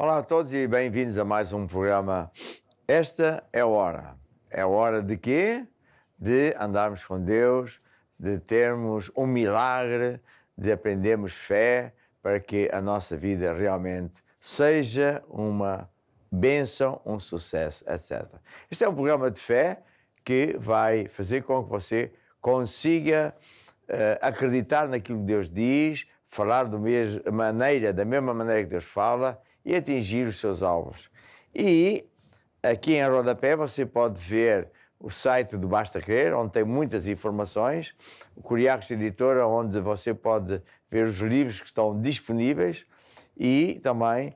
Olá a todos e bem-vindos a mais um programa. Esta é a hora. É a hora de quê? De andarmos com Deus, de termos um milagre, de aprendermos fé para que a nossa vida realmente seja uma bênção, um sucesso, etc. Este é um programa de fé que vai fazer com que você consiga acreditar naquilo que Deus diz, falar da mesma maneira que Deus fala e atingir os seus alvos. E aqui em rodapé você pode ver o site do Basta Crer, onde tem muitas informações, o Curiacos Editora, onde você pode ver os livros que estão disponíveis e também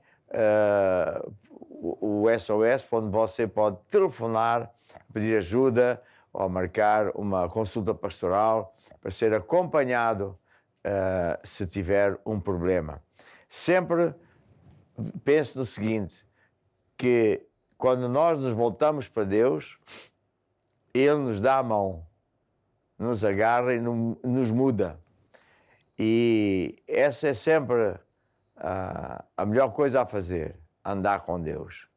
o SOS, onde você pode telefonar, pedir ajuda ou marcar uma consulta pastoral para ser acompanhado se tiver um problema. Sempre pense no seguinte, que quando nós nos voltamos para Deus, Ele nos dá a mão, nos agarra e nos muda. E essa é sempre a melhor coisa a fazer, andar com Deus.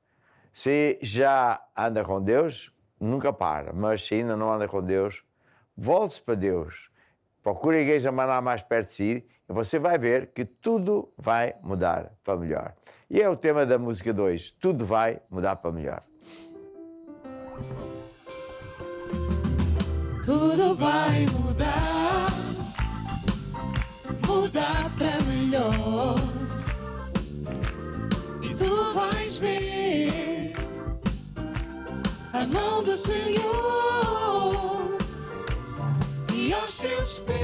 Se já anda com Deus, nunca para, mas se ainda não anda com Deus, volte-se para Deus. Procure a igreja mais perto de si e você vai ver que tudo vai mudar para melhor. E é o tema da música 2, tudo vai mudar para melhor. Tudo vai mudar, mudar para melhor. E tu vais ver a mão do Senhor e aos seus pés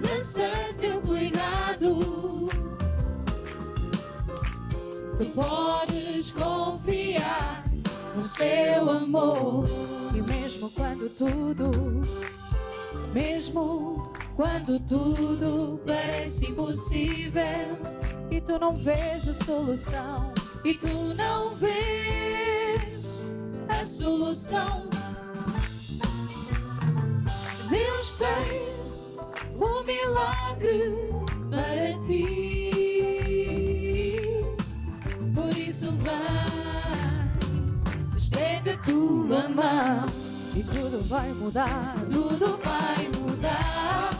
lança teu cuidado. Tu podes confiar no seu amor. E mesmo quando tudo parece impossível e tu não vês a solução, e tu não vês a solução, Deus tem um milagre para ti. Por isso vai, estende a tua mão e tudo vai mudar, tudo vai mudar,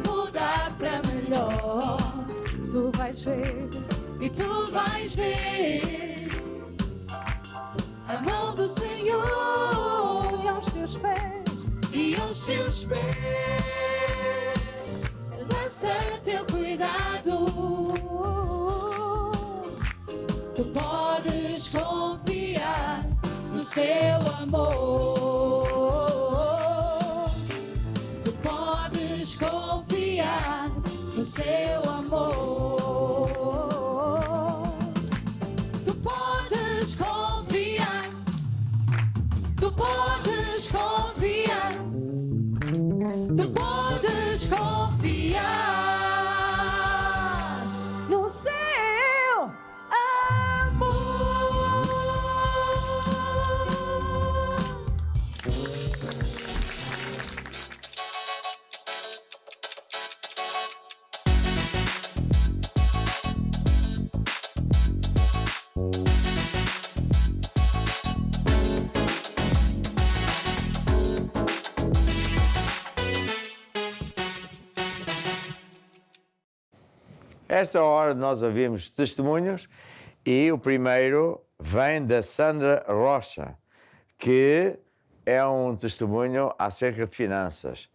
mudar para melhor. Tu vais ver e tu vais ver a mão do Senhor e aos seus pés lança teu cuidado. Tu podes confiar no seu amor. Tu podes confiar no seu amor. Tu podes confiar. Tu podes confiar. Tu podes confiar no seu amor. Esta hora nós ouvimos testemunhos e o primeiro vem da Sandra Rocha, que é um testemunho acerca de finanças.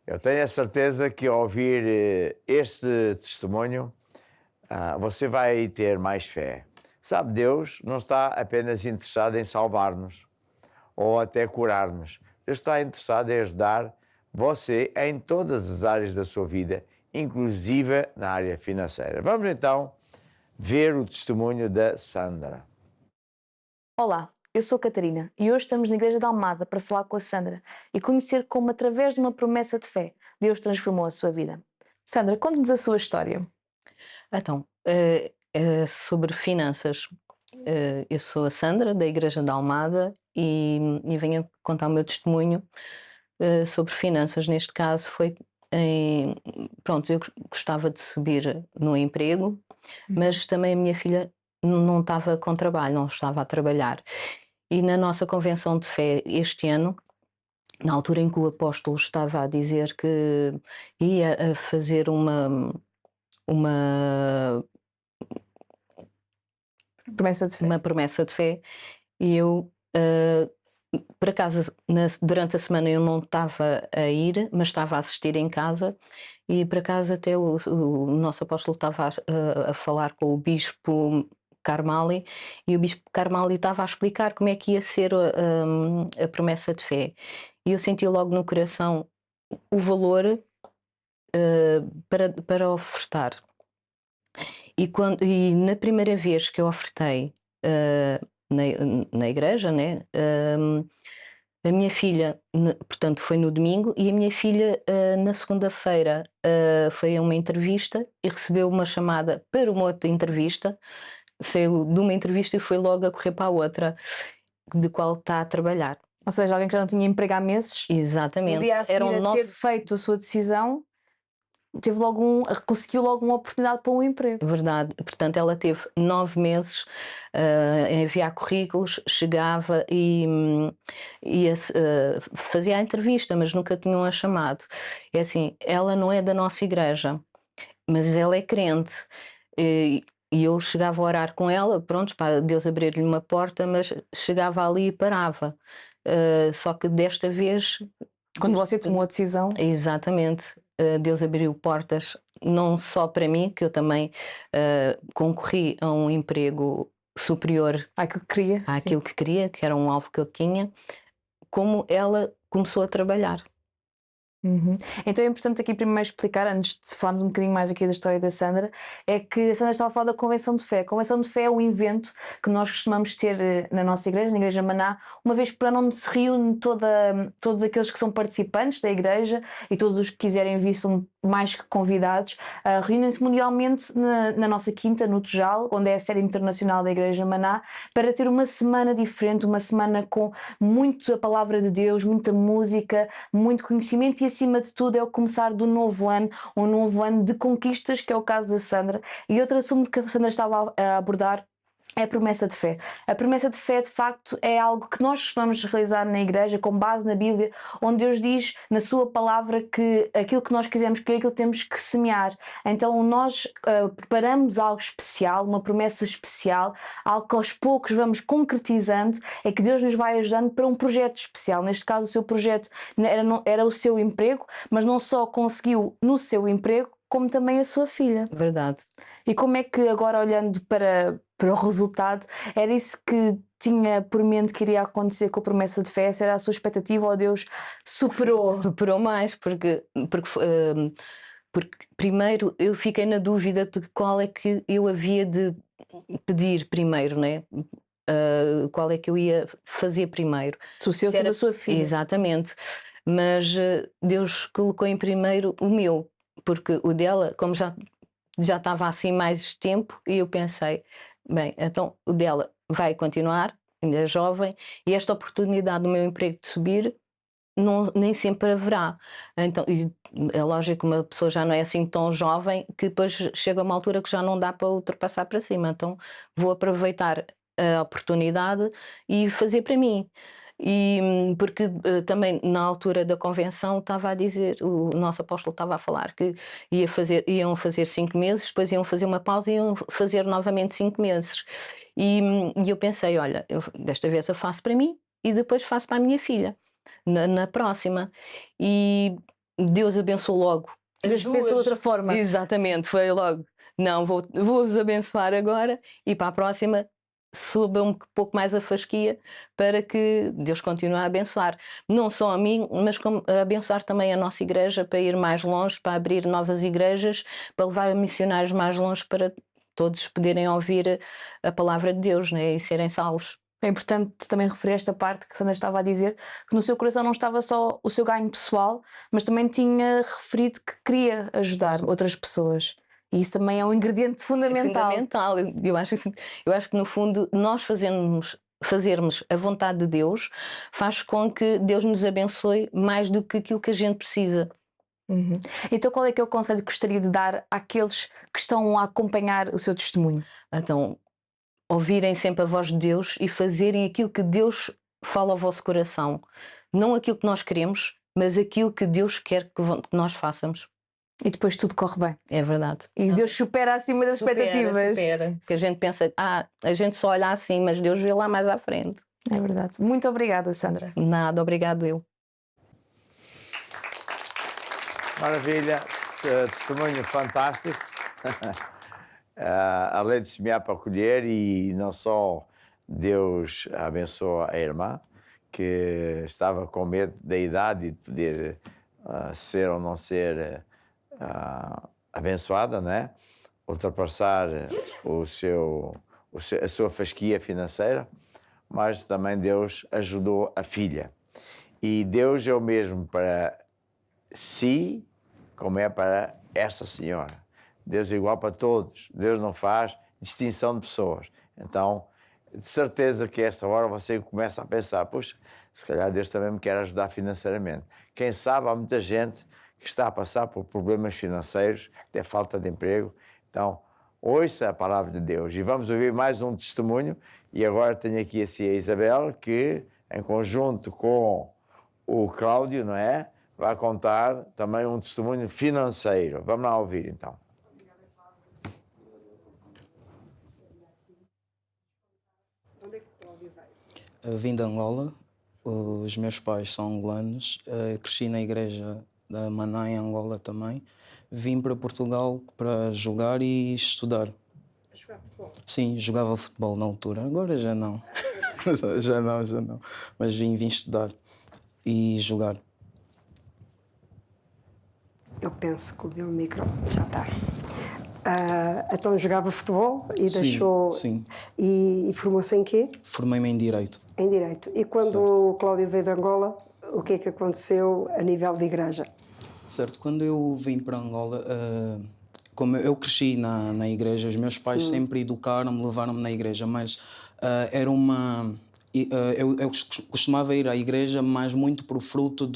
Eu tenho a certeza que ao ouvir este testemunho, você vai ter mais fé. Sabe, Deus não está apenas interessado em salvar-nos ou até curar-nos. Deus está interessado em ajudar você em todas as áreas da sua vida, inclusive na área financeira. Vamos então ver o testemunho da Sandra. Olá, eu sou a Catarina e hoje estamos na Igreja de Almada para falar com a Sandra e conhecer como, através de uma promessa de fé, Deus transformou a sua vida. Sandra, conte-nos a sua história. Então, sobre finanças, eu sou a Sandra, da Igreja de Almada, e venho contar o meu testemunho sobre finanças. Neste caso, foi pronto, eu gostava de subir no emprego, mas também a minha filha não estava com trabalho, não estava a trabalhar. E na nossa convenção de fé este ano, na altura em que o apóstolo estava a dizer que ia a fazer uma Promessa de fé. uma promessa de fé, e eu, por acaso, durante a semana eu não estava a ir, mas estava a assistir em casa, e por acaso até o nosso apóstolo estava a falar com o bispo Carmali, e o bispo Carmali estava a explicar como é que ia ser a promessa de fé. E eu senti logo no coração o valor para ofertar. E na primeira vez que eu ofertei na igreja, né, a minha filha, portanto foi no domingo, e a minha filha na segunda-feira foi a uma entrevista e recebeu uma chamada para uma outra entrevista, saiu de uma entrevista e foi logo a correr para a outra, de qual está a trabalhar. Ou seja, alguém que já não tinha emprego há meses, no Exatamente. dia a seguir Eram a ter feito a sua decisão, conseguiu logo uma oportunidade para um emprego. Verdade, portanto ela teve 9 meses a enviar currículos, chegava e fazia a entrevista, mas nunca tinham a chamado. É assim, ela não é da nossa igreja, mas ela é crente. E eu chegava a orar com ela, pronto, para Deus abrir-lhe uma porta, mas chegava ali e parava. Só que desta vez... Quando você tomou a decisão... Exatamente. Deus abriu portas, não só para mim, que eu também concorri a um emprego superior àquilo que queria, que era um alvo que eu tinha, como ela começou a trabalhar. Então é importante aqui primeiro explicar, antes de falarmos um bocadinho mais aqui da história da Sandra, é que a Sandra estava a falar da Convenção de Fé. A Convenção de Fé é um evento que nós costumamos ter na nossa igreja, na Igreja Maná, uma vez por ano, onde se reúne todos aqueles que são participantes da igreja, e todos os que quiserem vir são mais que convidados. Reúnem-se mundialmente na nossa quinta, no Tujal, onde é a sede internacional da Igreja Maná, para ter uma semana diferente, uma semana com muito a palavra de Deus, muita música, muito conhecimento, e acima de tudo é o começar do novo ano, um novo ano de conquistas, que é o caso da Sandra. E outro assunto que a Sandra estava a abordar é a promessa de fé. A promessa de fé, de facto, é algo que nós costumamos realizar na igreja, com base na Bíblia, onde Deus diz na sua palavra que aquilo que nós quisermos querer, aquilo que temos que semear. Então nós preparamos algo especial, uma promessa especial, algo que aos poucos vamos concretizando, é que Deus nos vai ajudando para um projeto especial. Neste caso, o seu projeto era o seu emprego, mas não só conseguiu no seu emprego, como também a sua filha. Verdade. E como é que agora, olhando para o resultado, era isso que tinha por mente que iria acontecer com a promessa de fé? Essa era a sua expectativa, ou Deus superou? Superou mais, porque primeiro eu fiquei na dúvida de qual é que eu havia de pedir primeiro, né? Qual é que eu ia fazer primeiro. Se o seu ou da sua filha. Exatamente. Mas Deus colocou em primeiro o meu, porque o dela, como já estava assim mais tempo, e eu pensei, bem, então o dela vai continuar, ainda é jovem, e esta oportunidade do meu emprego de subir nem sempre haverá. Então, é lógico que uma pessoa já não é assim tão jovem, que depois chega a uma altura que já não dá para ultrapassar para cima. Então vou aproveitar a oportunidade e fazer para mim. E porque também na altura da convenção estava a dizer, o nosso apóstolo estava a falar que iam fazer 5 meses, depois iam fazer uma pausa e iam fazer novamente 5 meses. E eu pensei, olha, desta vez eu faço para mim e depois faço para a minha filha, na próxima. E Deus abençoou logo. Deus pensou de outra forma. Exatamente, foi logo. Não, vou-vos abençoar agora, e para a próxima suba um pouco mais a fasquia, para que Deus continue a abençoar. Não só a mim, mas a abençoar também a nossa igreja, para ir mais longe, para abrir novas igrejas, para levar missionários mais longe, para todos poderem ouvir a palavra de Deus, né, e serem salvos. É importante também referir esta parte que a Sandra estava a dizer, que no seu coração não estava só o seu ganho pessoal, mas também tinha referido que queria ajudar outras pessoas. E isso também é um ingrediente fundamental. É fundamental. Eu acho que no fundo nós fazermos a vontade de Deus faz com que Deus nos abençoe mais do que aquilo que a gente precisa. Então, qual é que é o conselho que gostaria de dar àqueles que estão a acompanhar o seu testemunho? Então, ouvirem sempre a voz de Deus e fazerem aquilo que Deus fala ao vosso coração. Não aquilo que nós queremos, mas aquilo que Deus quer que nós façamos. E depois tudo corre bem. É verdade. E Deus supera acima das expectativas. Supera. Que a gente pensa, a gente só olha assim, mas Deus vê lá mais à frente. É verdade. Muito obrigada, Sandra. Nada, obrigado eu. Maravilha, testemunho fantástico. Além de semear para colher, e não só Deus abençoa a irmã, que estava com medo da idade de poder ser ou não ser abençoada, né? Ultrapassar a sua fasquia financeira, mas também Deus ajudou a filha. E Deus é o mesmo para si como é para esta senhora. Deus é igual para todos. Deus não faz distinção de pessoas. Então, de certeza que a esta hora você começa a pensar, puxa, se calhar Deus também me quer ajudar financeiramente. Quem sabe, há muita gente que está a passar por problemas financeiros, até falta de emprego. Então, ouça a palavra de Deus. E vamos ouvir mais um testemunho. E agora tenho aqui assim a Isabel, que em conjunto com o Cláudio, não é? Vai contar também um testemunho financeiro. Vamos lá ouvir, então. Onde é que o Cláudio Eu vim de Angola, os meus pais são angolanos, cresci na igreja da Maná em Angola também. Vim para Portugal para jogar e estudar. A jogar futebol? Sim, jogava futebol na altura, agora já não. já não. Mas vim estudar e jogar. Eu penso que o meu micro já está. Então jogava futebol e deixou. Sim. E formou-se em quê? Formei-me em Direito. Em Direito. E quando o Cláudio veio de Angola, o que é que aconteceu a nível de igreja? Certo, quando eu vim para Angola, como eu cresci na igreja, os meus pais sempre educaram-me, levaram-me na igreja, mas era uma... eu costumava ir à igreja, mas muito por fruto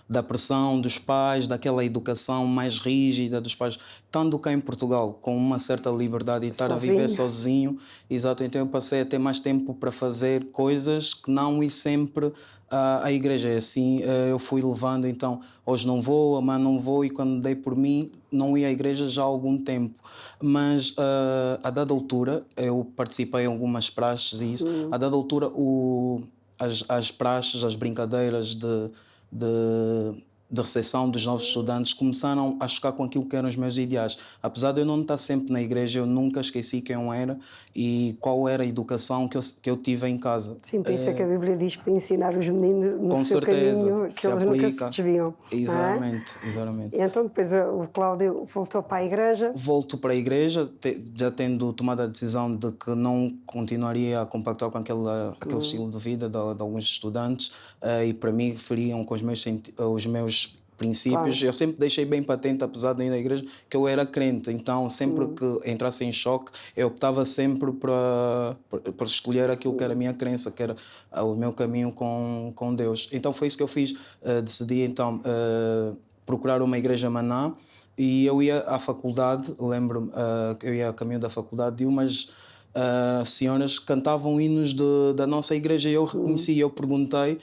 da pressão dos pais, daquela educação mais rígida dos pais, estando cá em Portugal, com uma certa liberdade e estar a viver sozinho. Exato, então eu passei a ter mais tempo para fazer coisas que não ir sempre à igreja. Assim eu fui levando, então hoje não vou, amanhã não vou, e quando dei por mim não ia à igreja já há algum tempo. Mas a dada altura, eu participei em algumas praxes e isso, a dada altura as praxes, as brincadeiras de recepção dos novos estudantes começaram a chocar com aquilo que eram os meus ideais. Apesar de eu não estar sempre na igreja, eu nunca esqueci quem eu era e qual era a educação que eu tive em casa. Sim, por isso é que a Bíblia diz para ensinar os meninos no com seu certeza, caminho, que se eles aplica. nunca se desviam. Exatamente. E então depois o Cláudio voltou para a igreja. Volto para a igreja, já tendo tomado a decisão de que não continuaria a compactuar com aquele estilo de vida de alguns estudantes, e para mim feriam com os meus princípios. Claro. Eu sempre deixei bem patente, apesar de ir na igreja, que eu era crente. Então, sempre que entrasse em choque, eu optava sempre para escolher aquilo que era a minha crença, que era o meu caminho com Deus. Então, foi isso que eu fiz. Decidi, então, procurar uma igreja Maná, e eu ia à faculdade. Lembro-me que eu ia a caminho da faculdade, e umas senhoras cantavam hinos da nossa igreja, e eu reconheci. Eu perguntei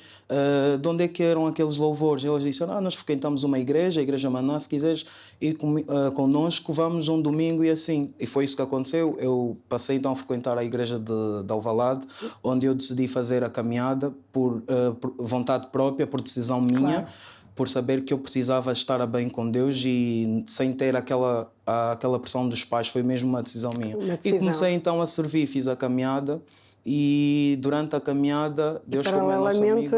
de onde é que eram aqueles louvores. Elas disseram: nós frequentamos uma igreja, a igreja Maná, se quiseres ir connosco, vamos um domingo. E assim, e foi isso que aconteceu. Eu passei então a frequentar a igreja de Alvalade, onde eu decidi fazer a caminhada por vontade própria, por decisão minha. Claro. Por saber que eu precisava estar a bem com Deus e sem ter aquela pressão dos pais. Foi mesmo uma decisão minha. E comecei então a servir, fiz a caminhada, e durante a caminhada Deus, como é nosso amigo,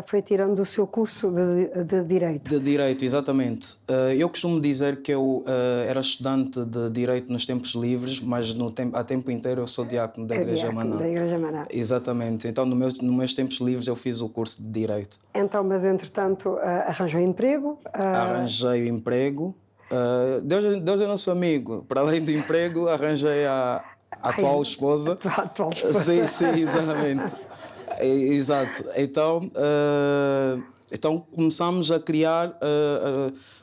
foi tirando o seu curso de Direito. De Direito, exatamente. Eu costumo dizer que eu era estudante de Direito nos tempos livres, mas a tempo inteiro eu sou diácono da Igreja Maná. Da Igreja Maná. Exatamente. Então, nos meus tempos livres eu fiz o curso de Direito. Então, mas entretanto, arranjou emprego? Arranjei o emprego. Deus é nosso amigo. Para além do emprego, arranjei a atual esposa. A atual esposa. Sim, exatamente. Exato. Então, Então começámos a criar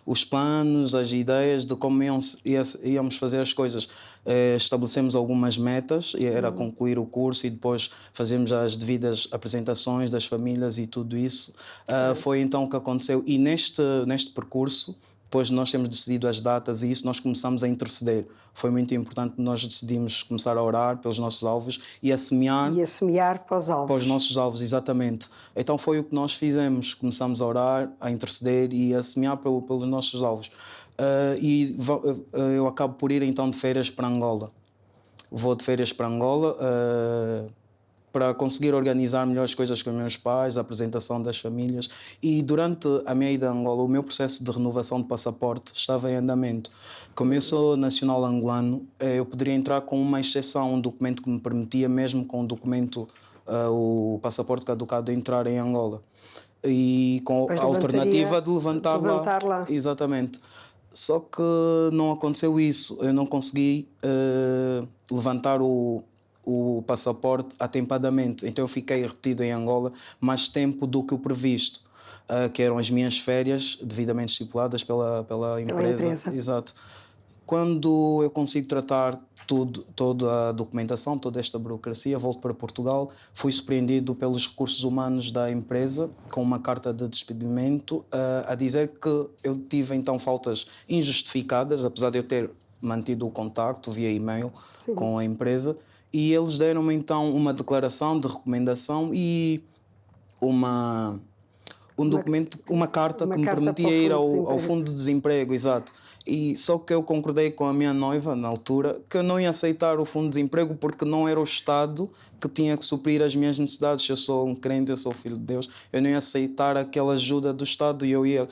os planos, as ideias de como íamos fazer as coisas. Estabelecemos algumas metas, e era concluir o curso e depois fazermos as devidas apresentações das famílias e tudo isso. Foi então o que aconteceu. E neste percurso, depois nós temos decidido as datas e isso, nós começamos a interceder. Foi muito importante, nós decidimos começar a orar pelos nossos alvos e a semear. E a semear para os alvos. Para os nossos alvos, exatamente. Então foi o que nós fizemos. Começamos a orar, a interceder e a semear pelos nossos alvos. Eu acabo por ir então de férias para Angola. Vou de férias para Angola para conseguir organizar melhor as coisas com os meus pais, a apresentação das famílias. E durante a minha ida a Angola, o meu processo de renovação de passaporte estava em andamento. Como eu sou nacional angolano, eu poderia entrar com uma exceção, um documento que me permitia, mesmo com o documento, o passaporte caducado, entrar em Angola. E com a alternativa de levantar lá. Exatamente. Só que não aconteceu isso. Eu não consegui levantar o passaporte atempadamente. Então eu fiquei retido em Angola mais tempo do que o previsto, que eram as minhas férias devidamente estipuladas pela empresa. Exato. Quando eu consigo tratar toda a documentação, toda esta burocracia, volto para Portugal, fui surpreendido pelos recursos humanos da empresa com uma carta de despedimento a dizer que eu tive então faltas injustificadas, apesar de eu ter mantido o contacto via e-mail com a empresa, e eles deram-me então uma declaração de recomendação e uma carta que me permitia ir ao fundo de desemprego, exato. E só que eu concordei com a minha noiva na altura que eu não ia aceitar o fundo de desemprego porque não era o Estado que tinha que suprir as minhas necessidades. Eu sou um crente, eu sou filho de Deus, eu não ia aceitar aquela ajuda do Estado e eu ia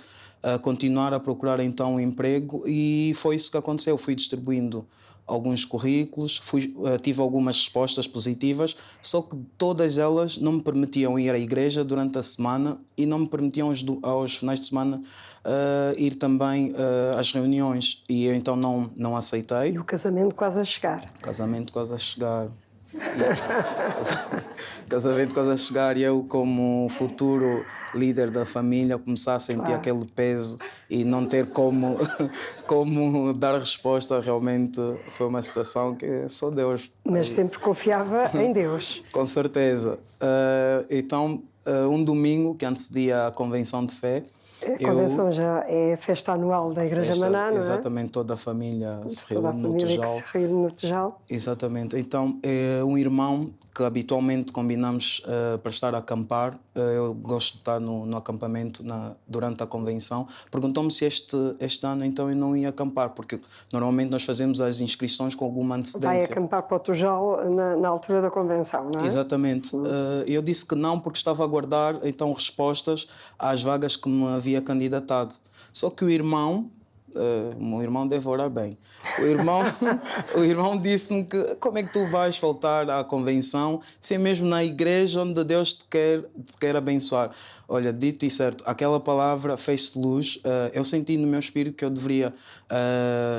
continuar a procurar então um emprego, e foi isso que aconteceu. Fui distribuindo alguns currículos, tive algumas respostas positivas, só que todas elas não me permitiam ir à igreja durante a semana e não me permitiam aos finais de semana ir também às reuniões, e eu então não aceitei. E o casamento quase a chegar. Casamento quase a chegar. Casamento quase a chegar, e eu, como futuro líder da família, começar a sentir aquele peso e não ter como dar resposta. Realmente foi uma situação que só Deus. Mas sempre confiava em Deus. Com certeza. Então, um domingo que antecedia a Convenção de Fé. A Convenção já é a festa anual da Igreja Maná, não é? Exatamente, toda a família se toda a reúne no família Tejal. que se reúne no Tejal. Exatamente. Então, um irmão que habitualmente combinamos para estar a acampar, eu gosto de estar no acampamento durante a convenção, perguntou-me se este ano então eu não ia acampar, porque normalmente nós fazemos as inscrições com alguma antecedência. Vai acampar para o Tejal na altura da convenção, não é? Exatamente. Eu disse que não, porque estava a aguardar então respostas às vagas que me havia candidatado. Só que o irmão deve orar bem. O irmão disse-me que como é que tu vais faltar à convenção se é mesmo na igreja onde Deus te quer abençoar? Olha, dito e certo, aquela palavra fez-se luz. Eu senti no meu espírito que eu deveria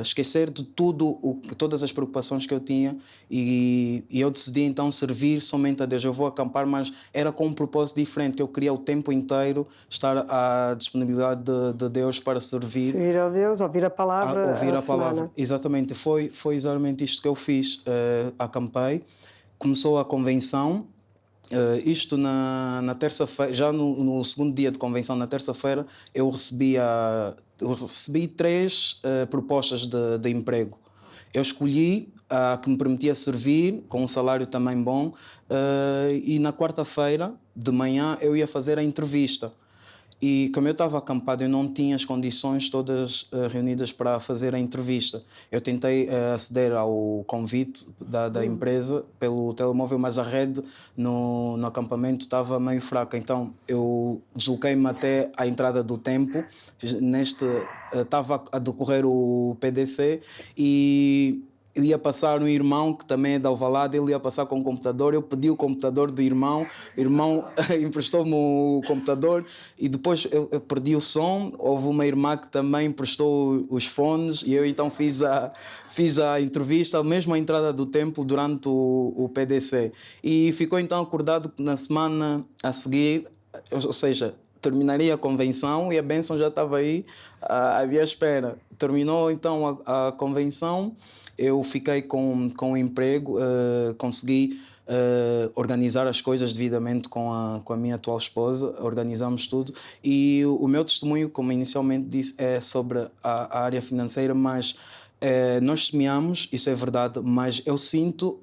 esquecer de todas as preocupações que eu tinha, e eu decidi então servir somente a Deus. Eu vou acampar, mas era com um propósito diferente, que eu queria o tempo inteiro estar à disponibilidade de Deus para servir. Servir a Deus, ouvir a palavra. Ouvir a palavra, semana. exatamente. Foi exatamente isto que eu fiz. Acampei, começou a convenção. Isto na terça-feira, já no segundo dia de convenção, na terça-feira, eu recebi 3 propostas de emprego. Eu escolhi a que me permitia servir, com um salário também bom, e na quarta-feira de manhã eu ia fazer a entrevista. E como eu estava acampado, eu não tinha as condições todas reunidas para fazer a entrevista. Eu tentei aceder ao convite da empresa pelo telemóvel, mas a rede no acampamento estava meio fraca. Então eu desloquei-me até à entrada do templo. Estava a decorrer o PDC e ia passar um irmão que também é da Alvalade, ele ia passar com o computador, eu pedi o computador do irmão, o irmão emprestou-me o computador e depois eu perdi o som. Houve uma irmã que também emprestou os fones e eu então fiz a entrevista mesmo à entrada do templo durante o PDC, e ficou então acordado que na semana a seguir, ou seja, terminaria a convenção e a bênção já estava aí, havia espera. Terminou então a convenção, eu fiquei com um emprego, consegui organizar as coisas devidamente com a minha atual esposa, organizamos tudo e o meu testemunho, como inicialmente disse, é sobre a área financeira, mas nós semeamos, isso é verdade, mas eu sinto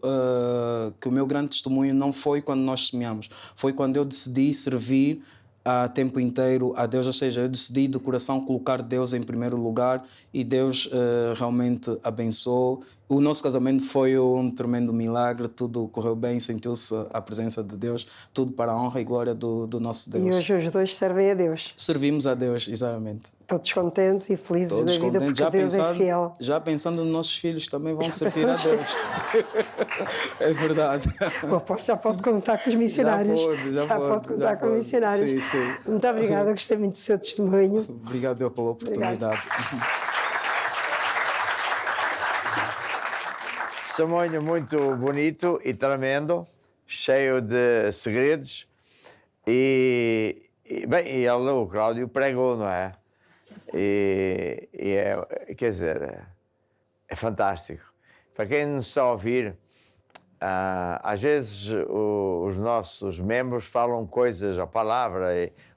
que o meu grande testemunho não foi quando nós semeamos, foi quando eu decidi servir a tempo inteiro a Deus, ou seja, eu decidi de coração colocar Deus em primeiro lugar e Deus realmente abençoou. O nosso casamento foi um tremendo milagre, tudo correu bem, sentiu-se a presença de Deus, tudo para a honra e glória do nosso Deus. E hoje os dois servem a Deus. Servimos a Deus, exatamente. Todos contentes e felizes Todos da vida contentes, porque Deus é fiel. já pensando nos nossos filhos que também vão servir a Deus. É verdade. O apóstolo já pode contar com os missionários. Já pode contar com os missionários. Sim, sim. Muito obrigada, gostei muito do seu testemunho. Obrigado eu pela oportunidade. Testemunho muito bonito e tremendo, cheio de segredos. Bem, ele, o Cláudio, pregou, não é? Quer dizer, é fantástico. Para quem nos está a ouvir, às vezes os nossos membros falam coisas, a palavra,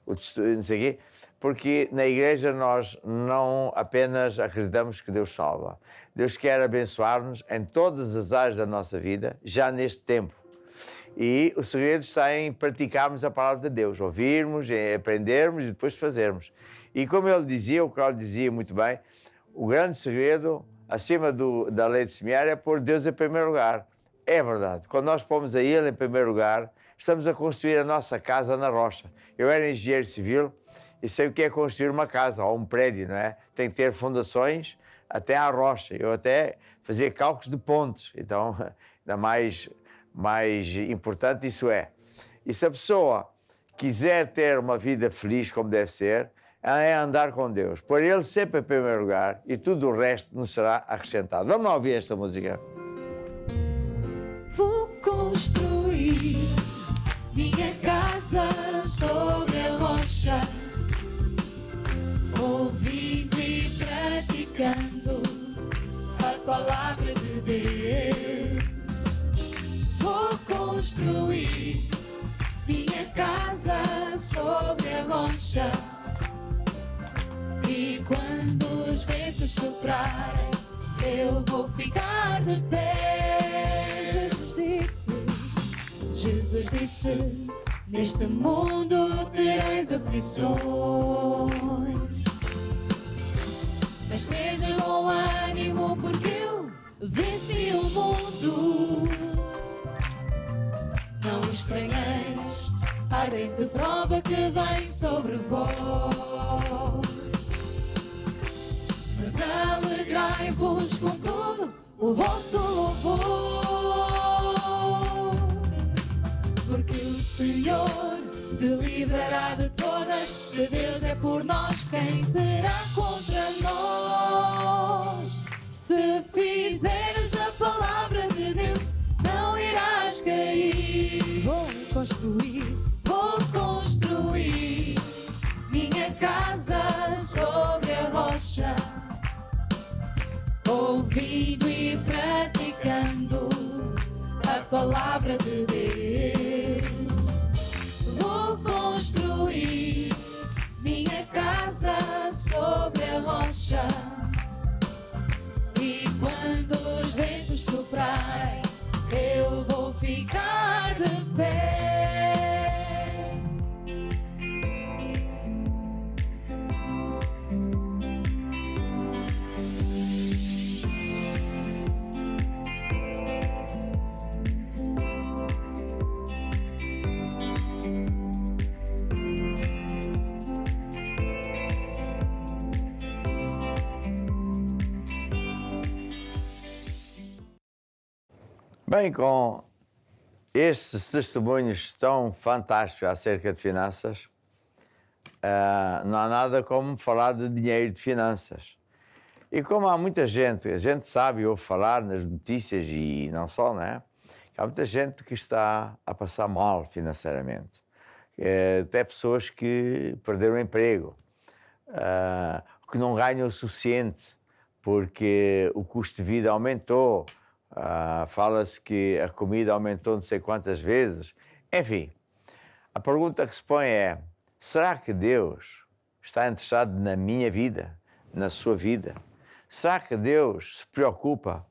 o testemunho, não sei o quê, porque na igreja nós não apenas acreditamos que Deus salva. Deus quer abençoar-nos em todas as áreas da nossa vida, já neste tempo. E o segredo está em praticarmos a palavra de Deus, ouvirmos, em aprendermos e depois fazermos. E como ele dizia, o Cláudio dizia muito bem, o grande segredo, acima da lei de semear, é pôr Deus em primeiro lugar. É verdade. Quando nós pomos a Ele em primeiro lugar, estamos a construir a nossa casa na rocha. Eu era engenheiro civil e sei o que é construir uma casa ou um prédio, não é? Tem que ter fundações até à rocha. Eu até fazia cálculos de pontos. Então, ainda mais importante isso é. E se a pessoa quiser ter uma vida feliz como deve ser, é andar com Deus. Pôr Ele sempre em primeiro lugar e tudo o resto nos será acrescentado. Vamos lá ouvir esta música. Vou construir minha casa sobre a rocha, ouvindo e praticando a palavra de Deus. Vou construir minha casa sobre a rocha, e quando os ventos soprarem, eu vou ficar de pé. Jesus disse, neste mundo tereis aflições, mas tende bom ânimo, porque eu venci o mundo. Não estranheis a ardente prova que vem sobre vós, mas alegrai-vos com todo o vosso louvor, porque o Senhor te livrará de todas. Se Deus é por nós, quem será contra nós? Se fizeres a palavra de Deus, não irás cair. Vou construir minha casa sobre a rocha, ouvindo e praticando a palavra de Deus. Vou construir minha casa sobre a rocha, e quando os ventos soprarem, eu vou ficar de pé. Bem, com estes testemunhos tão fantásticos acerca de finanças, não há nada como falar de dinheiro e de finanças. E como há muita gente, a gente sabe, ouve falar nas notícias e não só, né? Há muita gente que está a passar mal financeiramente. até pessoas que perderam o emprego, que não ganham o suficiente porque o custo de vida aumentou, fala-se que a comida aumentou não sei quantas vezes. Enfim, a pergunta que se põe é: será que Deus está interessado na minha vida, na sua vida? Será que Deus se preocupa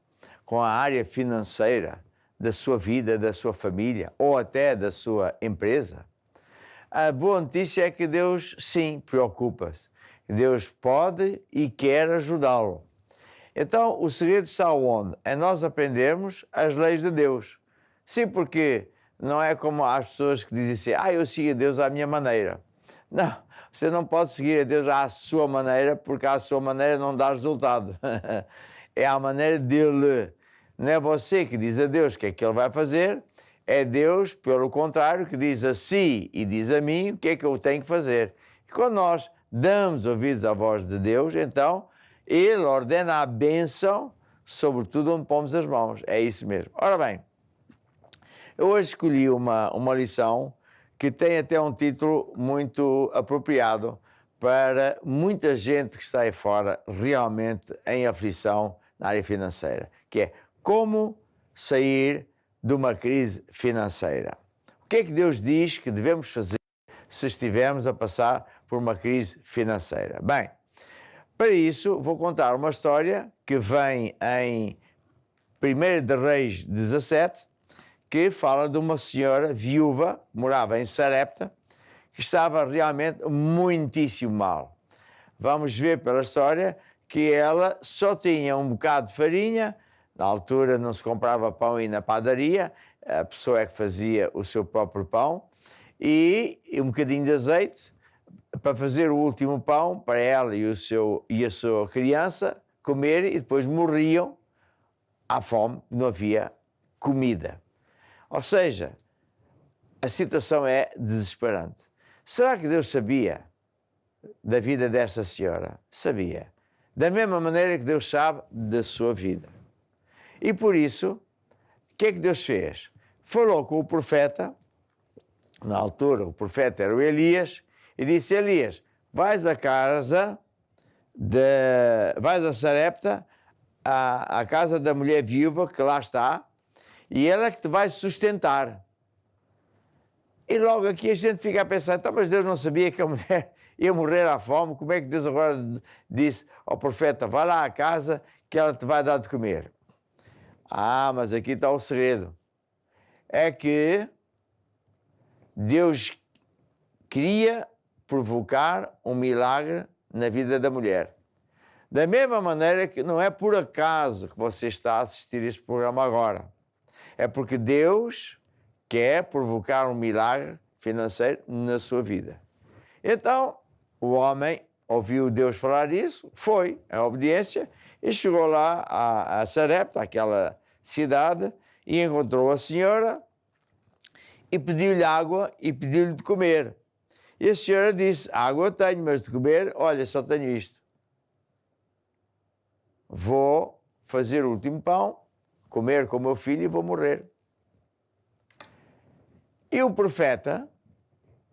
com a área financeira da sua vida, da sua família ou até da sua empresa? A boa notícia é que Deus, sim, preocupa-se. Deus pode e quer ajudá-lo. Então, o segredo está onde? É nós aprendermos as leis de Deus. Sim, porque não é como as pessoas que dizem assim: eu sigo a Deus à minha maneira. Não, você não pode seguir a Deus à sua maneira, porque à sua maneira não dá resultado. É a maneira dele. Não é você que diz a Deus o que é que ele vai fazer, é Deus, pelo contrário, que diz a si e diz a mim o que é que eu tenho que fazer. E quando nós damos ouvidos à voz de Deus, então ele ordena a bênção sobre tudo onde pomos as mãos. É isso mesmo. Ora bem, eu hoje escolhi uma lição que tem até um título muito apropriado para muita gente que está aí fora realmente em aflição na área financeira, que é como sair de uma crise financeira. O que é que Deus diz que devemos fazer se estivermos a passar por uma crise financeira? Bem, para isso vou contar uma história que vem em 1 de Reis 17, que fala de uma senhora viúva, morava em Sarepta, que estava realmente muitíssimo mal. Vamos ver pela história que ela só tinha um bocado de farinha, na altura não se comprava pão aí na padaria, a pessoa é que fazia o seu próprio pão, e um bocadinho de azeite, para fazer o último pão para ela e a sua criança comer, e depois morriam à fome, não havia comida. Ou seja, a situação é desesperante. Será que Deus sabia da vida desta senhora? Sabia. Da mesma maneira que Deus sabe da sua vida. E por isso, o que é que Deus fez? Falou com o profeta, na altura o profeta era o Elias, e disse: Elias, vais a Sarepta, à casa da mulher viúva que lá está, e ela é que te vai sustentar. E logo aqui a gente fica a pensar: então, mas Deus não sabia que a mulher ia morrer à fome? Como é que Deus agora disse ao profeta: vai lá à casa que ela te vai dar de comer? Mas aqui está o segredo. É que Deus queria provocar um milagre na vida da mulher. Da mesma maneira que não é por acaso que você está a assistir este programa agora. É porque Deus quer provocar um milagre financeiro na sua vida. Então, o homem ouviu Deus falar isso, foi em obediência e chegou lá a Sarepta, aquela cidade, e encontrou a senhora e pediu-lhe água e pediu-lhe de comer. E a senhora disse: água eu tenho, mas de comer, olha, só tenho isto. Vou fazer o último pão, comer com o meu filho e vou morrer. E o profeta,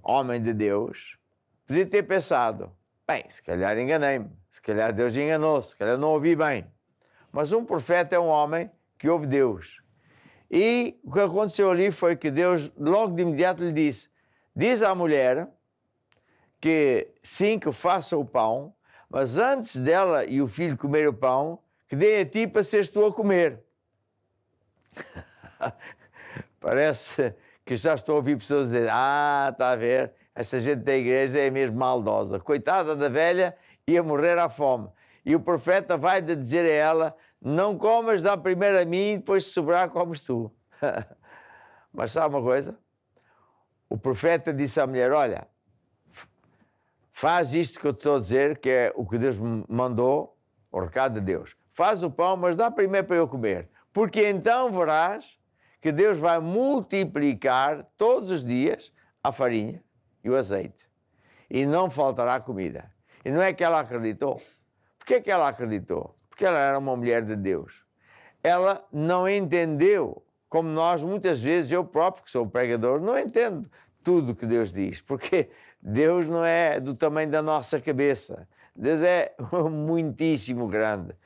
homem de Deus, podia ter pensado: bem, se calhar enganei-me, se calhar Deus enganou-se, se calhar não ouvi bem. Mas um profeta é um homem que ouve Deus. E o que aconteceu ali foi que Deus logo de imediato lhe disse: diz à mulher que sim, que faça o pão, mas antes dela e o filho comer o pão, que dê a ti para seres tu a comer. Parece que já estou a ouvir pessoas dizer: está a ver, essa gente da igreja é mesmo maldosa. Coitada da velha, ia morrer à fome. E o profeta vai dizer a ela: não comas, dá primeiro a mim, depois se sobrar comes tu. Mas sabe uma coisa? O profeta disse à mulher: olha, faz isto que eu te estou a dizer, que é o que Deus me mandou, o recado de Deus. Faz o pão, mas dá primeiro para eu comer. Porque então verás que Deus vai multiplicar todos os dias a farinha e o azeite. E não faltará comida. E não é que ela acreditou. Por que é que ela acreditou? Porque ela era uma mulher de Deus. Ela não entendeu, como nós muitas vezes, eu próprio, que sou pregador, não entendo tudo que Deus diz, porque Deus não é do tamanho da nossa cabeça. Deus é muitíssimo grande.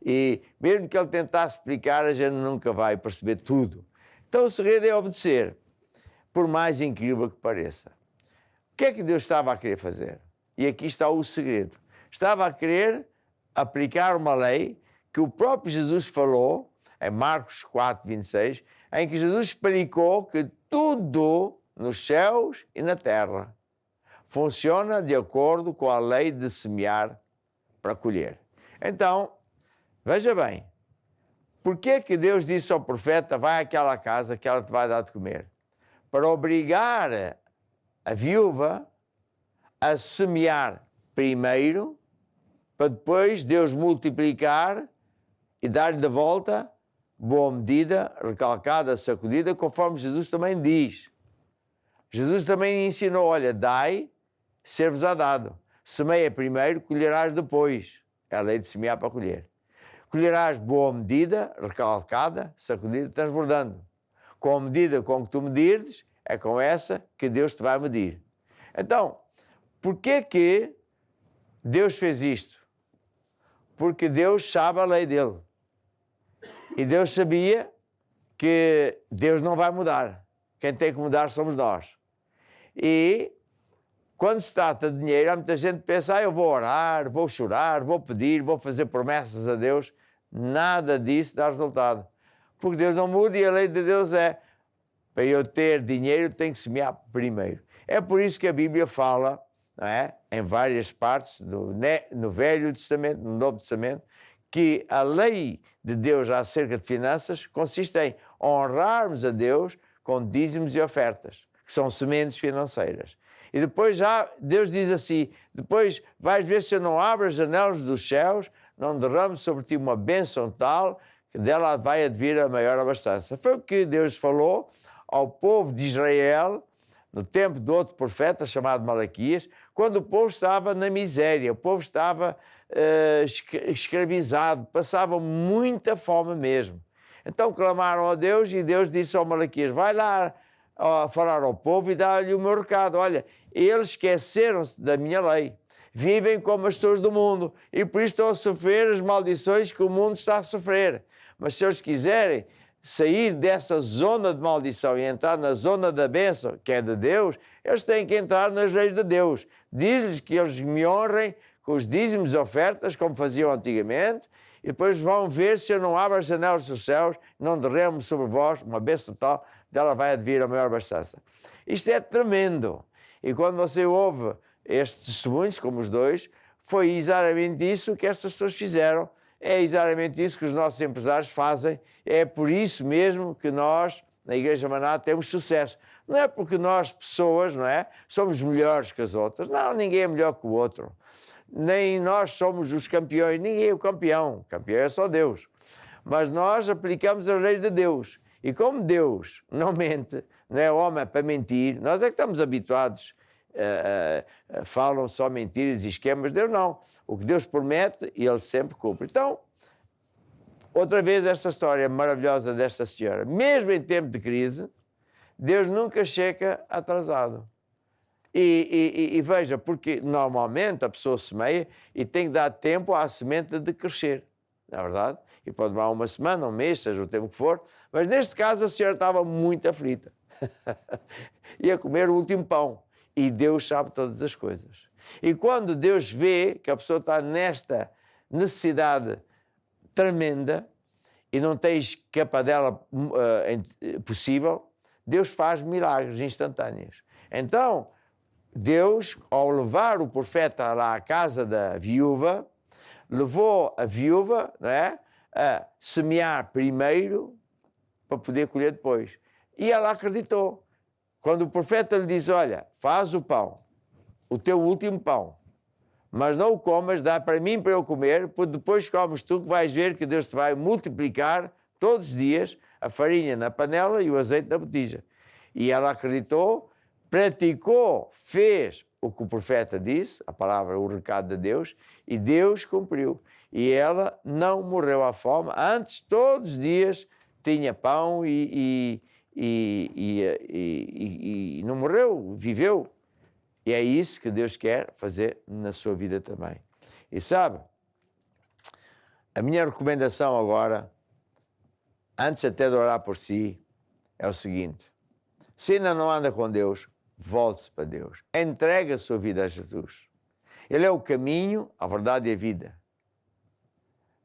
E mesmo que Ele tentasse explicar, a gente nunca vai perceber tudo. Então o segredo é obedecer, por mais incrível que pareça. O que é que Deus estava a querer fazer? E aqui está o segredo. Estava a querer aplicar uma lei que o próprio Jesus falou, em Marcos 4, 26, em que Jesus explicou que tudo nos céus e na terra funciona de acordo com a lei de semear para colher. Então, veja bem, por que é que Deus disse ao profeta, vai àquela casa que ela te vai dar de comer? Para obrigar a viúva a semear primeiro, para depois Deus multiplicar e dar-lhe de volta boa medida, recalcada, sacudida, conforme Jesus também diz. Jesus também ensinou, olha, dai, ser-vos-á dado. Semeia primeiro, colherás depois. É a lei de semear para colher. Colherás boa medida, recalcada, sacudida, transbordando. Com a medida com que tu medires, é com essa que Deus te vai medir. Então, porquê que Deus fez isto? Porque Deus sabe a lei dele. E Deus sabia que Deus não vai mudar. Quem tem que mudar somos nós. E quando se trata de dinheiro, há muita gente que pensa, eu vou orar, vou chorar, vou pedir, vou fazer promessas a Deus. Nada disso dá resultado. Porque Deus não muda e a lei de Deus é, para eu ter dinheiro, tenho que semear primeiro. É por isso que a Bíblia fala, não é? Em várias partes, no Velho Testamento, no Novo Testamento, que a lei de Deus acerca de finanças consiste em honrarmos a Deus com dízimos e ofertas, que são sementes financeiras. E depois já Deus diz assim, depois vais ver se eu não abro as janelas dos céus, não derramo sobre ti uma bênção tal, que dela vai advir a maior abastança. Foi o que Deus falou ao povo de Israel, no tempo de outro profeta chamado Malaquias, quando o povo estava na miséria, o povo estava escravizado, passava muita fome mesmo. Então clamaram a Deus e Deus disse ao Malaquias, vai lá falar ao povo e dá-lhe o meu recado. Olha, eles esqueceram-se da minha lei, vivem como as pessoas do mundo e por isso estão a sofrer as maldições que o mundo está a sofrer. Mas se eles quiserem sair dessa zona de maldição e entrar na zona da bênção, que é de Deus, eles têm que entrar nas leis de Deus. Diz-lhes que eles me honrem com os dízimos e ofertas, como faziam antigamente, e depois vão ver se eu não abro as janelas dos céus, não derramo sobre vós uma bênção tal, dela vai advir a maior abastança. Isto é tremendo. E quando você ouve estes testemunhos, como os dois, foi exatamente isso que estas pessoas fizeram. É exatamente isso que os nossos empresários fazem. É por isso mesmo que nós, na Igreja Maná, temos sucesso. Não é porque nós, pessoas, não é, somos melhores que as outras. Não, ninguém é melhor que o outro. Nem nós somos os campeões. Ninguém é o campeão. O campeão é só Deus. Mas nós aplicamos as leis de Deus. E como Deus não mente, não é homem para mentir, nós é que estamos habituados, falam só mentiras e esquemas. Deus não. O que Deus promete, Ele sempre cumpre. Então, outra vez esta história maravilhosa desta senhora. Mesmo em tempo de crise, Deus nunca chega atrasado. E veja, porque normalmente a pessoa semeia e tem que dar tempo à semente de crescer, não é verdade? E pode demorar uma semana, um mês, seja o tempo que for, mas neste caso a senhora estava muito aflita. Ia comer o último pão. E Deus sabe todas as coisas. E quando Deus vê que a pessoa está nesta necessidade tremenda e não tem escapadela possível, Deus faz milagres instantâneos. Então, Deus, ao levar o profeta lá à casa da viúva, levou a viúva, não é, a semear primeiro para poder colher depois. E ela acreditou. Quando o profeta lhe diz, olha, faz o pão, o teu último pão, mas não o comas, dá para mim para eu comer, porque depois comes tu que vais ver que Deus te vai multiplicar todos os dias a farinha na panela e o azeite na botija. E ela acreditou, praticou, fez o que o profeta disse, a palavra, o recado de Deus, e Deus cumpriu. E ela não morreu à fome, antes todos os dias tinha pão e e não morreu, viveu. E é isso que Deus quer fazer na sua vida também. E sabe, a minha recomendação agora, antes até de orar por si, é o seguinte: se ainda não anda com Deus, volte-se para Deus. Entregue a sua vida a Jesus. Ele é o caminho, a verdade e a vida.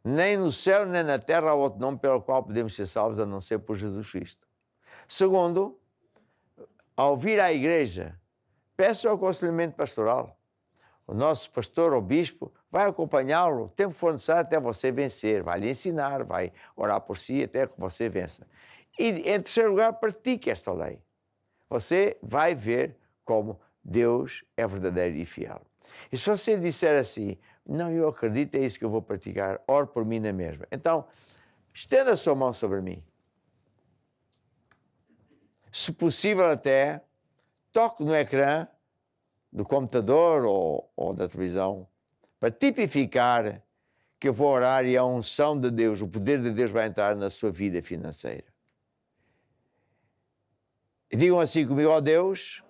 Nem no céu, nem na terra há outro nome pelo qual podemos ser salvos a não ser por Jesus Cristo. Segundo, ao vir à igreja, peça o aconselhamento pastoral. O nosso pastor ou bispo vai acompanhá-lo o tempo que for necessário até você vencer. Vai lhe ensinar, vai orar por si até que você vença. E, em terceiro lugar, pratique esta lei. Você vai ver como Deus é verdadeiro e fiel. E se você disser assim, não, eu acredito, é isso que eu vou praticar, ore por mim na mesma. Então, estenda a sua mão sobre mim. Se possível até, toque no ecrã do computador ou da televisão para tipificar que eu vou orar e a unção de Deus, o poder de Deus vai entrar na sua vida financeira. E digam assim comigo: ó Deus,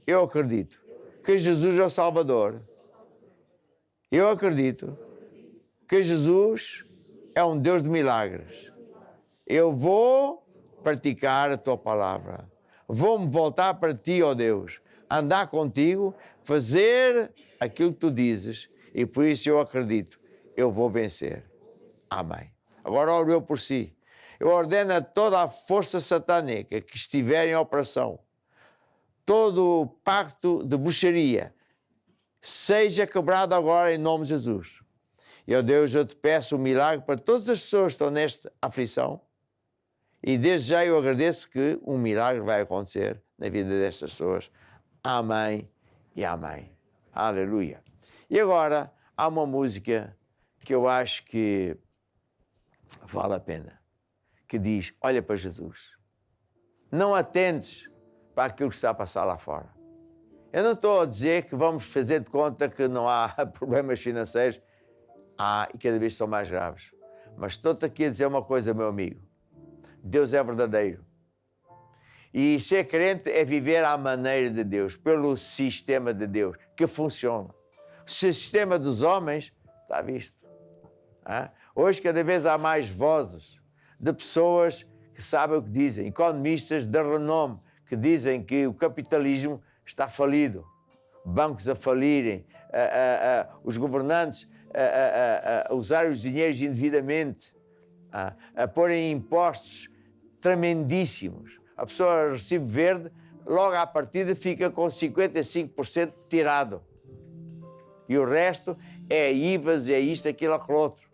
eu acredito que Jesus é o Salvador. Eu acredito que Jesus é um Deus de milagres. Eu vou praticar a tua palavra. Vou-me voltar para ti, ó Deus, andar contigo, fazer aquilo que tu dizes, e por isso eu acredito, eu vou vencer. Amém. Agora oro eu por si. Eu ordeno a toda a força satânica que estiver em operação, todo o pacto de bruxaria, seja quebrado agora em nome de Jesus. E, ó Deus, eu te peço um milagre para todas as pessoas que estão nesta aflição, e desde já eu agradeço que um milagre vai acontecer na vida destas pessoas. Amém e amém. Aleluia. E agora há uma música que eu acho que vale a pena, que diz: olha para Jesus. Não atentes para aquilo que está a passar lá fora. Eu não estou a dizer que vamos fazer de conta que não há problemas financeiros. Há, e cada vez são mais graves. Mas estou-te aqui a dizer uma coisa, meu amigo. Deus é verdadeiro. E ser crente é viver à maneira de Deus, pelo sistema de Deus, que funciona. O sistema dos homens está visto. Hoje cada vez há mais vozes de pessoas que sabem o que dizem, economistas de renome, que dizem que o capitalismo está falido, bancos a falirem, os governantes a usar os dinheiros indevidamente, a porem impostos tremendíssimos. A pessoa recebe verde, logo à partida fica com 55% tirado. E o resto é IVAs, é isto, aquilo, aquilo outro.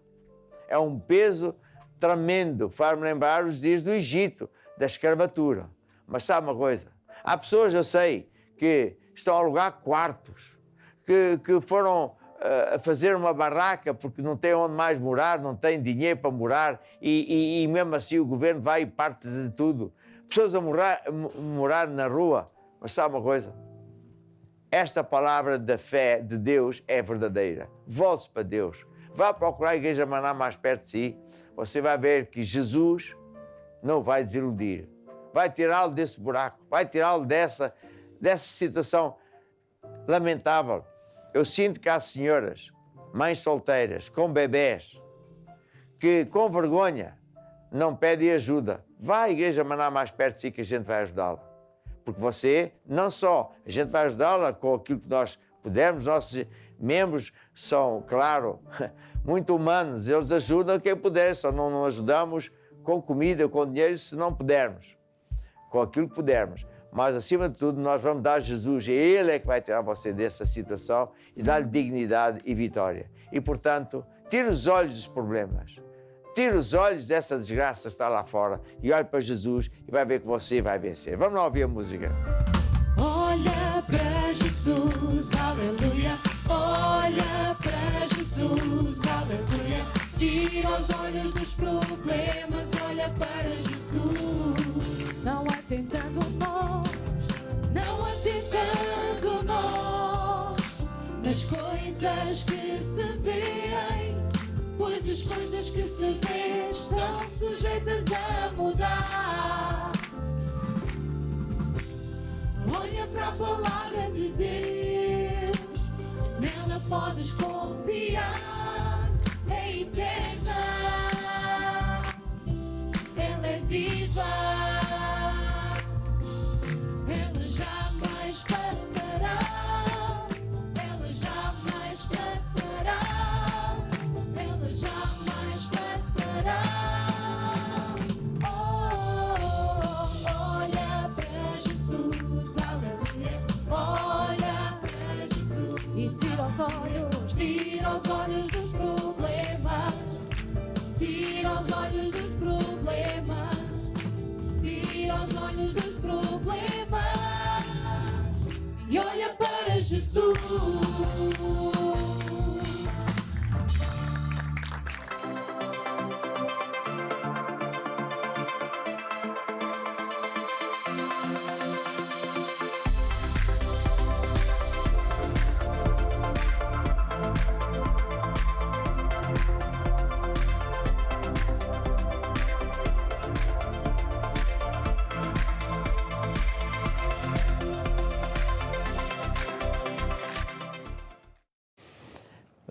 É um peso tremendo. Faz-me lembrar os dias do Egito, da escravatura. Mas sabe uma coisa? Há pessoas, eu sei, que estão a alugar quartos, que foram a fazer uma barraca porque não têm onde mais morar, não têm dinheiro para morar e mesmo assim o governo vai e parte de tudo. Pessoas a morar na rua. Mas sabe uma coisa? Esta palavra da fé de Deus é verdadeira. Volte-se para Deus. Vá procurar a Igreja Maná mais perto de si. Você vai ver que Jesus não o vai desiludir. Vai tirá-lo desse buraco. Vai tirá-lo dessa situação lamentável. Eu sinto que há senhoras, mães solteiras, com bebés, que com vergonha não pedem ajuda. Vá à Igreja Maná mais perto de si que a gente vai ajudá-la. Porque você, não só, a gente vai ajudá-la com aquilo que nós pudermos, nossos membros são, claro, muito humanos, eles ajudam quem puder, só não ajudamos com comida, com dinheiro, se não pudermos, com aquilo que pudermos. Mas, acima de tudo, nós vamos dar a Jesus, e Ele é que vai tirar você dessa situação e dar-lhe dignidade e vitória. E, portanto, tire os olhos dos problemas, tire os olhos dessa desgraça que está lá fora e olhe para Jesus e vai ver que você vai vencer. Vamos lá ouvir a música. Olha para Jesus, aleluia. Olha para Jesus, aleluia. Tira os olhos dos problemas, olha para Jesus. Não atentando nós, não atentando nós nas coisas que se veem, pois as coisas que se veem estão sujeitas a mudar. para a palavra de Deus, nela podes confiar, é eterna, ela é viva, ela jamais passará, ela jamais passará, ela jamais passará. Olha para Jesus, aleluia. Olha para Jesus e tira os olhos dos problemas, tira os olhos dos problemas, tira os olhos dos problemas e olha para Jesus.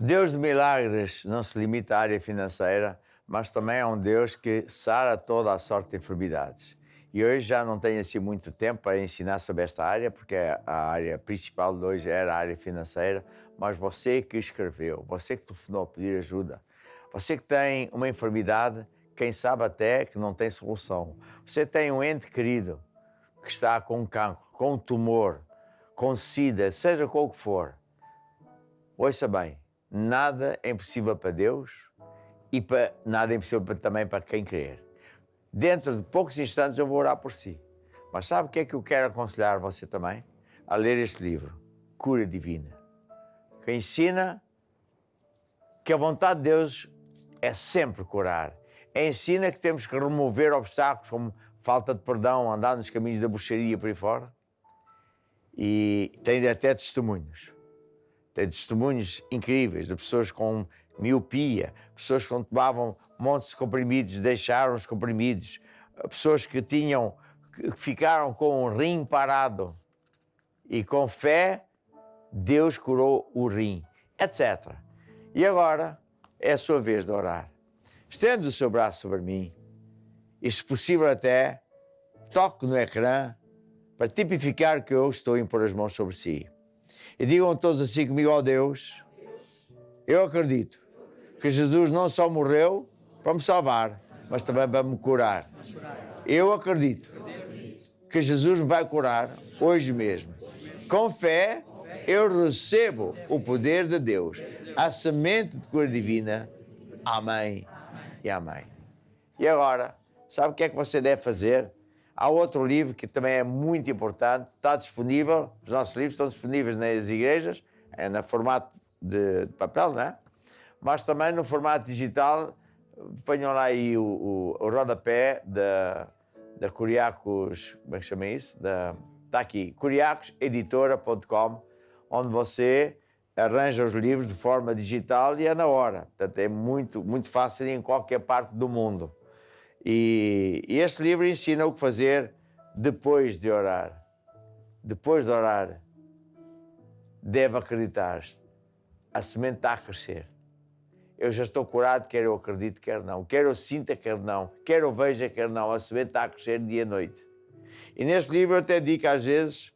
Deus de milagres não se limita à área financeira, mas também é um Deus que sara toda a sorte de enfermidades. E hoje já não tenho assim muito tempo para ensinar sobre esta área, porque a área principal de hoje era a área financeira, mas você que escreveu, você que telefonou a pedir ajuda, você que tem uma enfermidade, quem sabe até que não tem solução, você tem um ente querido que está com um cancro, com um tumor, com sida, seja qual que for, ouça bem, nada é impossível para Deus e nada é impossível também para quem crer. Dentro de poucos instantes eu vou orar por si. Mas sabe o que é que eu quero aconselhar você também? A ler este livro, Cura Divina, que ensina que a vontade de Deus é sempre curar. Ensina que temos que remover obstáculos como falta de perdão, andar nos caminhos da bruxaria por aí fora. E tem até testemunhos. Tem testemunhos incríveis de pessoas com miopia, pessoas que tomavam montes de comprimidos, deixaram os comprimidos, pessoas que ficaram com um rim parado e com fé Deus curou o rim, etc. E agora é a sua vez de orar. Estende o seu braço sobre mim e, se possível até, toque no ecrã para tipificar que eu estou a impor as mãos sobre si. E digam todos assim comigo: ó Deus, eu acredito que Jesus não só morreu para me salvar, mas também para me curar. Eu acredito que Jesus me vai curar hoje mesmo. Com fé, eu recebo o poder de Deus, a semente de cura divina. Amém e amém. E agora, sabe o que é que você deve fazer? Há outro livro que também é muito importante, está disponível, os nossos livros estão disponíveis nas igrejas, é no formato de papel, não é? Mas também no formato digital. Ponham lá aí o rodapé da Curiacos, como é que chama isso? Está aqui, curiacoseditora.com, onde você arranja os livros de forma digital e é na hora. Portanto, é muito, muito fácil em qualquer parte do mundo. E este livro ensina o que fazer depois de orar. Depois de orar, deve acreditar. A semente está a crescer. Eu já estou curado, quer eu acredite, quer não. Quer eu sinta, quer não. Quer eu veja, quer não. A semente está a crescer dia e noite. E neste livro eu até digo que às vezes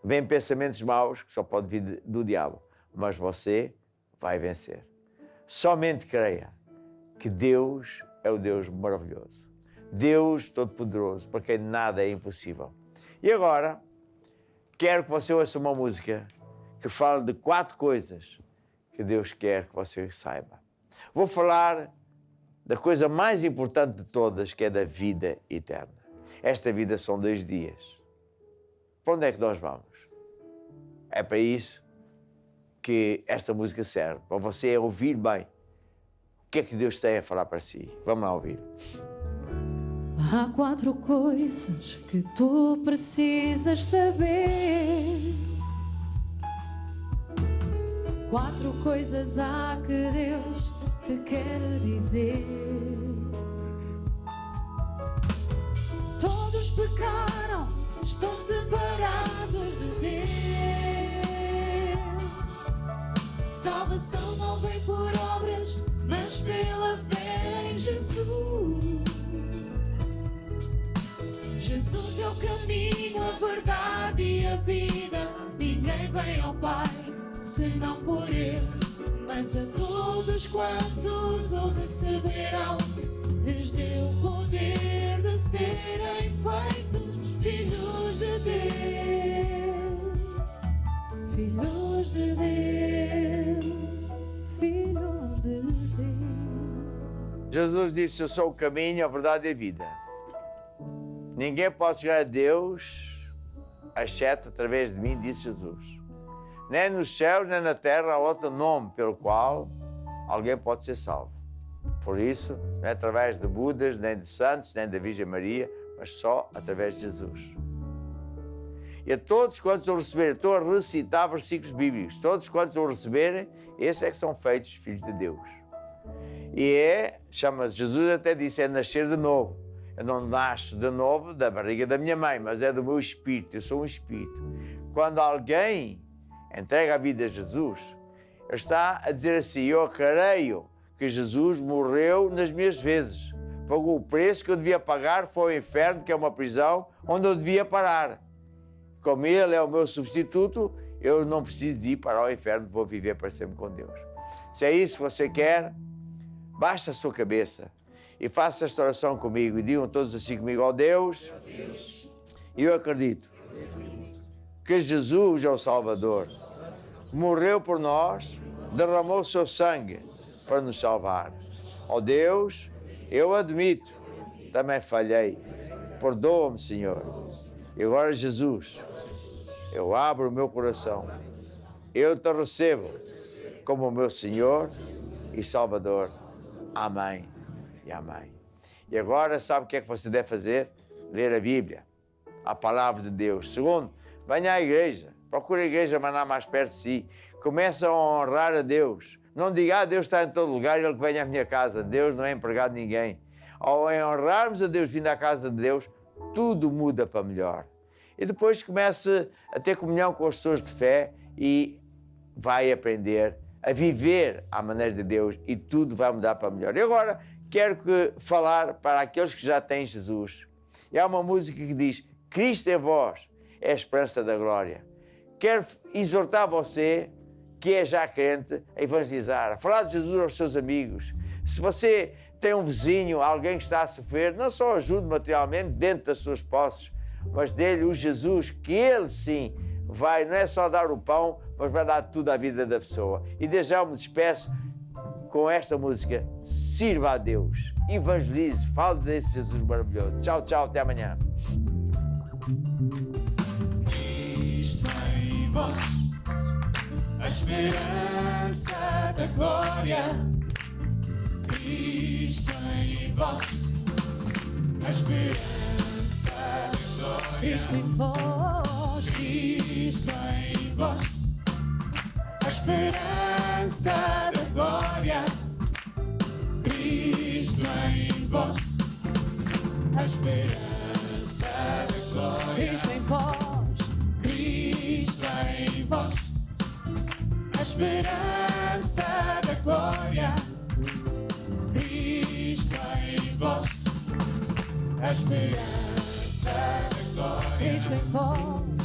vêm pensamentos maus, que só pode vir do diabo. Mas você vai vencer. Somente creia que Deus é o Deus maravilhoso. Deus Todo-Poderoso, para quem nada é impossível. E agora, quero que você ouça uma música que fala de 4 coisas que Deus quer que você saiba. Vou falar da coisa mais importante de todas, que é da vida eterna. Esta vida são 2 dias. Para onde é que nós vamos? É para isso que esta música serve, para você ouvir bem o que é que Deus tem a falar para si. Vamos lá ouvir. Há 4 coisas que tu precisas saber. 4 coisas há que Deus te quer dizer. Todos pecaram, estão separados de salvação não vem por obras, mas pela fé em Jesus. Jesus é o caminho, a verdade e a vida. Ninguém vem ao Pai senão por Ele. Mas a todos quantos o receberão, lhes deu o poder de serem feitos filhos de Deus. Filhos de Deus. Filhos de Deus. Jesus disse: eu sou o caminho, a verdade e a vida. Ninguém pode chegar a Deus, exceto através de mim, disse Jesus. Nem no céu, nem na terra há outro nome pelo qual alguém pode ser salvo. Por isso, não é através de Budas, nem de santos, nem da Virgem Maria, mas só através de Jesus. E a todos quantos o receberem, estou a recitar versículos bíblicos, todos quantos o receberem, esses é que são feitos filhos de Deus. E chama-se, Jesus até disse, é nascer de novo. Eu não nasço de novo da barriga da minha mãe, mas é do meu espírito, eu sou um espírito. Quando alguém entrega a vida a Jesus, ele está a dizer assim: eu creio que Jesus morreu nas minhas vezes, pagou o preço que eu devia pagar, foi o inferno, que é uma prisão, onde eu devia parar. Como Ele é o meu substituto, eu não preciso de ir para o inferno, vou viver para sempre com Deus. Se é isso que você quer, baixe a sua cabeça e faça esta oração comigo e digam todos assim comigo: ó Deus, eu acredito que Jesus é o Salvador, morreu por nós, derramou o seu sangue para nos salvar. Ó Deus, eu admito, também falhei, perdoa-me, Senhor. E agora, Jesus, eu abro o meu coração, eu te recebo como o meu Senhor e Salvador. Amém e amém. E agora, sabe o que é que você deve fazer? Ler a Bíblia, a palavra de Deus. Segundo, venha à igreja, procure a igreja mandar mais perto de si, comece a honrar a Deus. Não diga: Deus está em todo lugar, Ele que vem à minha casa. Deus não é empregado de ninguém. Ao honrarmos a Deus, vindo à casa de Deus, tudo muda para melhor. E depois comece a ter comunhão com as pessoas de fé e vai aprender a viver à maneira de Deus e tudo vai mudar para melhor. E agora quero falar para aqueles que já têm Jesus. E há uma música que diz: Cristo em vós é a esperança da glória. Quero exortar você, que é já crente, a evangelizar, a falar de Jesus aos seus amigos. Se você tem um vizinho, alguém que está a sofrer, não só ajude materialmente dentro das suas posses, mas dê-lhe o Jesus, que Ele sim vai, não é só dar o pão, mas vai dar tudo à vida da pessoa. E desde já eu me despeço com esta música: sirva a Deus, evangelize, fale desse Jesus maravilhoso. Tchau, tchau, até amanhã. Cristo em vós, a esperança da glória. Cristo em vós, a esperança da glória. Cristo em vós, Cristo em vós, a esperança da glória. Cristo em vós, a esperança da glória. Cristo em vós, Cristo em vós, a esperança da glória. Cristo em vós, a esperança da glória. Cristo em vós,